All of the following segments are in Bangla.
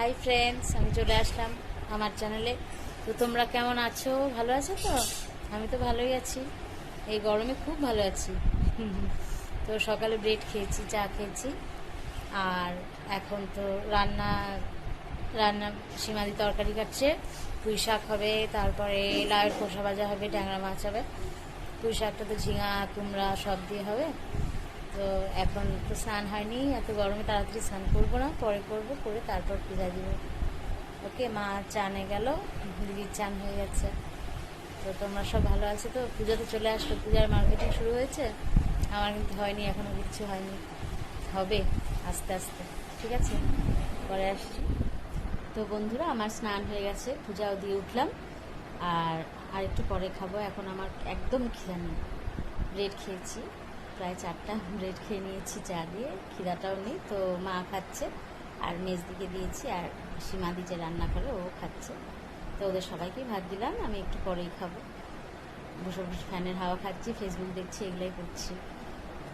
হাই ফ্রেন্ডস, আমি চলে আসলাম আমার চ্যানেলে। তো তোমরা কেমন আছো? ভালো আছো তো? আমি তো ভালোই আছি, এই গরমে খুব ভালো আছি। তো সকালে ব্রেড খেয়েছি, চা খেয়েছি, আর এখন তো রান্না রান্না সীমাদি তরকারি কাটছে, পুঁই শাক হবে, তারপরে লাউয়ের খোসা ভাজা হবে, ট্যাংরা মাছ হবে। পুঁই শাকটা তো ঝিঙা কুমড়া সব দিয়ে হবে। তো এখন তো স্নান হয়নি, এত গরমে তাড়াতাড়ি স্নান করবো না, পরে করবো, করে তারপর পূজা দিব। ওকে, মা চানে গেল, দিদির চান হয়ে গেছে। তো তোমরা সব ভালো আছো তো? পুজো তো চলে আসলো, পূজার মার্কেটিং শুরু হয়েছে, আমার কিন্তু হয়নি, এখনও কিচ্ছু হয়নি, হবে আস্তে আস্তে। ঠিক আছে, পরে আসছি। তো বন্ধুরা, আমার স্নান হয়ে গেছে, পূজাও দিয়ে উঠলাম, আর একটু পরে খাবো। এখন আমার একদম খিদা নেই। ব্রেড খেয়েছি, প্রায় 4টা ব্রেড খেয়ে নিয়েছি চা দিয়ে, খিদাটাও নেই। তো মা খাচ্ছে, আর মেজদিকে দিয়েছি, আর সীমাদি যে রান্না করে ও খাচ্ছে। তো ওদের সবাইকেই ভাত দিলাম, আমি একটু পরেই খাবো। বসে বসে ফ্যানের হাওয়া খাচ্ছি, ফেসবুক দেখছি, এগুলোই করছি।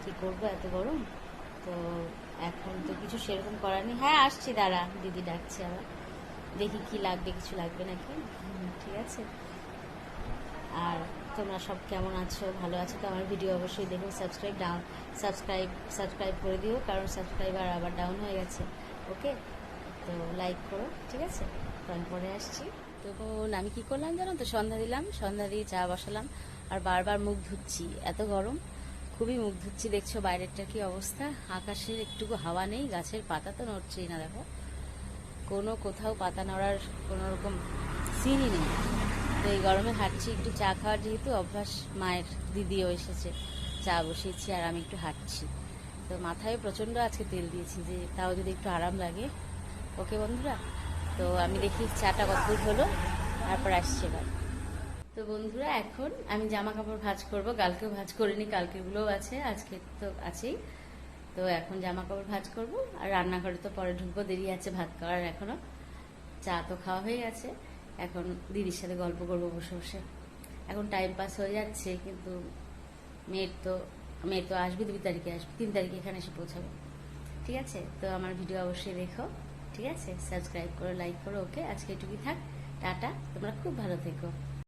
কী করবো এত গরম। তো এখন তো কিছু সেরকম করার নেই। হ্যাঁ আসছি, দাঁড়া, দিদি ডাকছে আবার, দেখি কি লাগবে, কিছু লাগবে নাকি। ঠিক আছে। আর তোমরা সব কেমন আছো? ভালো আছো তো? আমার ভিডিও অবশ্যই দেখো, সাবস্ক্রাইব করে দিও, কারণ সাবস্ক্রাইবার আবার ডাউন হয়ে গেছে। ওকে, তো লাইক করো, ঠিক আছে। তো আমি পরে আসছি। তখন আমি কি করলাম জানো তো? সন্ধ্যা দিলাম, সন্ধ্যা দিয়ে চা বসালাম, আর বারবার মুখ ধুচ্ছি, এত গরম, খুবই মুখ ধুচ্ছি। দেখছো বাইরেরটা কি অবস্থা, আকাশের একটুকু হাওয়া নেই, গাছের পাতা তো নড়ছেই না, দেখো কোথাও পাতা নড়ার কোনো রকম সিনই নেই। তো এই গরমে হাঁটছি, একটু চা খাওয়ার যেহেতু অভ্যাস, মায়ের দিদিও এসেছে, চা বসিয়েছি, আর আমি একটু হাঁটছি। তো মাথায় প্রচণ্ড আজকে তেল দিয়েছি, যে তাও যদি একটু আরাম লাগে। ওকে বন্ধুরা, তো আমি দেখি চাটা কতদূর হলো, তারপর আসছি এবার। তো বন্ধুরা, এখন আমি জামা কাপড় ভাঁজ করবো, কালকেও ভাঁজ করিনি, কালকেগুলোও আছে, আজকে তো আছেই। তো এখন জামা কাপড় ভাঁজ করবো, আর রান্নাঘরে তো পরে ঢুকবো, দেরি আছে ভাত করার এখনো। চা তো খাওয়া হয়ে গেছে, এখন দিদির সাথে গল্প করবো বসে বসে। এখন টাইম পাস হয়ে যাচ্ছে, কিন্তু মেয়ের তো আসবে 2 তারিখে, আসবে 3 তারিখে এখানে এসে পৌঁছাবে। ঠিক আছে, তো আমার ভিডিও অবশ্যই দেখো, ঠিক আছে, সাবস্ক্রাইব করো, লাইক করো। ওকে, আজকে এটুকুই থাক, টাটা, তোমরা খুব ভালো থেকো।